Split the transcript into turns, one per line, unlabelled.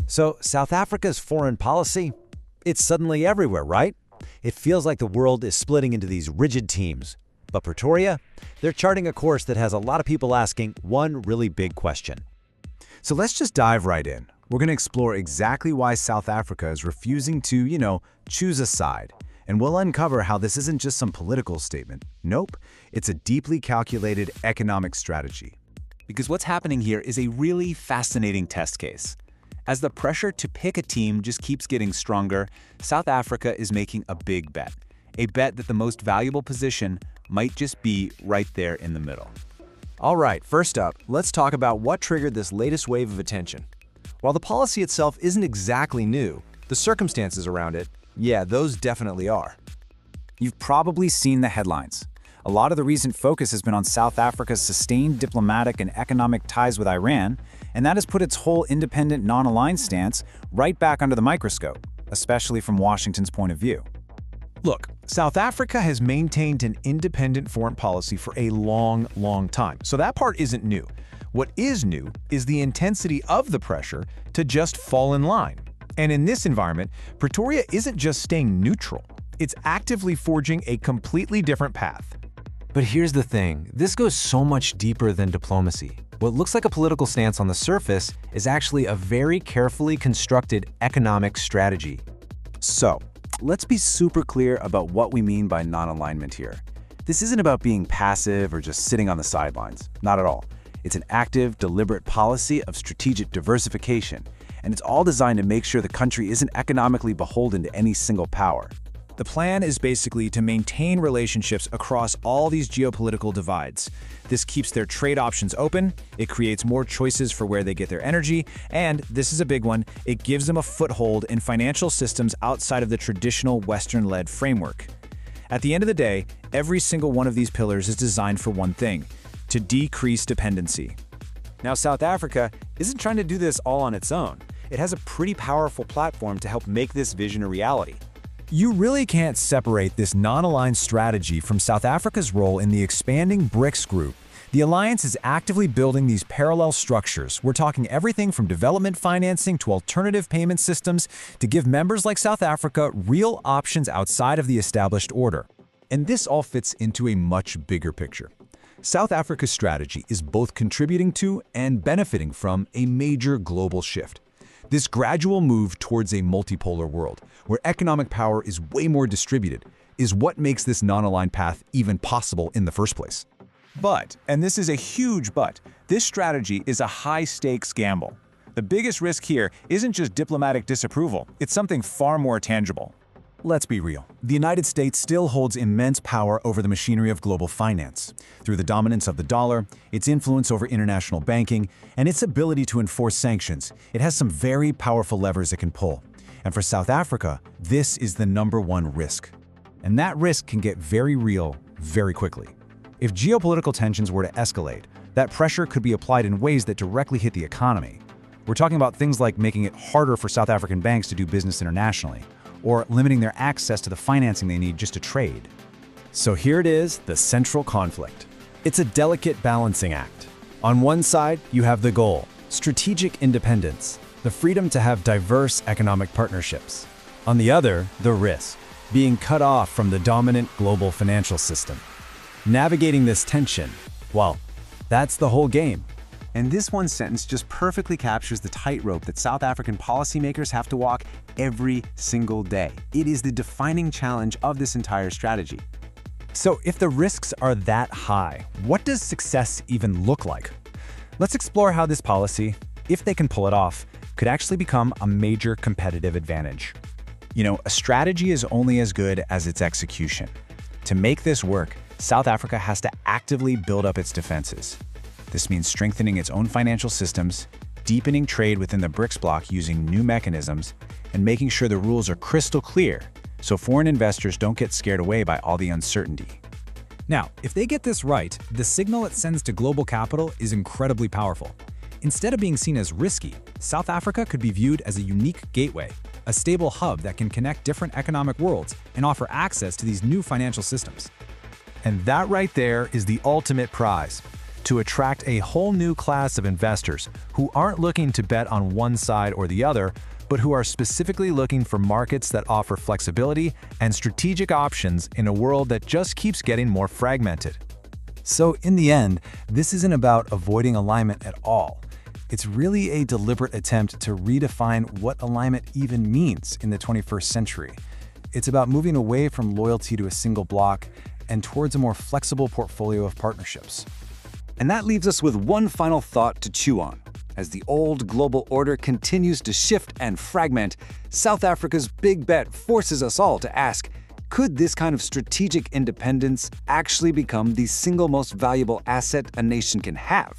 So South Africa's foreign policy, it's suddenly everywhere, right? It feels like the world is splitting into these rigid teams. But Pretoria, they're charting a course that has a lot of people asking one really big question.
So let's just dive right in. We're going to explore exactly why South Africa is refusing to, choose a side. And we'll uncover how this isn't just some political statement. Nope, it's a deeply calculated economic strategy.
Because what's happening here is a really fascinating test case. As the pressure to pick a team just keeps getting stronger, South Africa is making a big bet. A bet that the most valuable position might just be right there in the middle.
All right, first up, let's talk about what triggered this latest wave of attention. While the policy itself isn't exactly new, the circumstances around it, yeah, those definitely are.
You've probably seen the headlines. A lot of the recent focus has been on South Africa's sustained diplomatic and economic ties with Iran, and that has put its whole independent, non-aligned stance right back under the microscope, especially from Washington's point of view.
Look, South Africa has maintained an independent foreign policy for a long time, so that part isn't new. What is new is the intensity of the pressure to just fall in line. And in this environment, Pretoria isn't just staying neutral, it's actively forging a completely different path.
But here's the thing, this goes so much deeper than diplomacy. What looks like a political stance on the surface is actually a very carefully constructed economic strategy.
So, let's be super clear about what we mean by non-alignment here. This isn't about being passive or just sitting on the sidelines. Not at all. It's an active, deliberate policy of strategic diversification, and it's all designed to make sure the country isn't economically beholden to any single power.
The plan is basically to maintain relationships across all these geopolitical divides. This keeps their trade options open, it creates more choices for where they get their energy, and, this is a big one, it gives them a foothold in financial systems outside of the traditional Western-led framework. At the end of the day, every single one of these pillars is designed for one thing: to decrease dependency.
Now, South Africa isn't trying to do this all on its own. It has a pretty powerful platform to help make this vision a reality.
You really can't separate this non-aligned strategy from South Africa's role in the expanding BRICS group. The alliance is actively building these parallel structures. We're talking everything from development financing to alternative payment systems to give members like South Africa real options outside of the established order.
And this all fits into a much bigger picture. South Africa's strategy is both contributing to and benefiting from a major global shift. This gradual move towards a multipolar world, where economic power is way more distributed, is what makes this non-aligned path even possible in the first place.
But, and this is a huge but, this strategy is a high-stakes gamble. The biggest risk here isn't just diplomatic disapproval, it's something far more tangible.
Let's be real. The United States still holds immense power over the machinery of global finance. Through the dominance of the dollar, its influence over international banking, and its ability to enforce sanctions, it has some very powerful levers it can pull. And for South Africa, this is the #1 risk. And that risk can get very real very quickly. If geopolitical tensions were to escalate, that pressure could be applied in ways that directly hit the economy. We're talking about things like making it harder for South African banks to do business internationally, or limiting their access to the financing they need just to trade.
So here it is, the central conflict. It's a delicate balancing act. On one side, you have the goal: strategic independence, the freedom to have diverse economic partnerships. On the other, the risk: being cut off from the dominant global financial system. Navigating this tension, well, that's the whole game.
And this one sentence just perfectly captures the tightrope that South African policymakers have to walk every single day. It is the defining challenge of this entire strategy.
So if the risks are that high, what does success even look like? Let's explore how this policy, if they can pull it off, could actually become a major competitive advantage.
A strategy is only as good as its execution. To make this work, South Africa has to actively build up its defenses. This means strengthening its own financial systems, deepening trade within the BRICS bloc using new mechanisms, and making sure the rules are crystal clear so foreign investors don't get scared away by all the uncertainty.
Now, if they get this right, the signal it sends to global capital is incredibly powerful. Instead of being seen as risky, South Africa could be viewed as a unique gateway, a stable hub that can connect different economic worlds and offer access to these new financial systems.
And that right there is the ultimate prize. to attract a whole new class of investors who aren't looking to bet on one side or the other, but who are specifically looking for markets that offer flexibility and strategic options in a world that just keeps getting more fragmented.
So in the end, this isn't about avoiding alignment at all. It's really a deliberate attempt to redefine what alignment even means in the 21st century. It's about moving away from loyalty to a single bloc and towards a more flexible portfolio of partnerships.
And that leaves us with one final thought to chew on. As the old global order continues to shift and fragment, South Africa's big bet forces us all to ask, could this kind of strategic independence actually become the single most valuable asset a nation can have?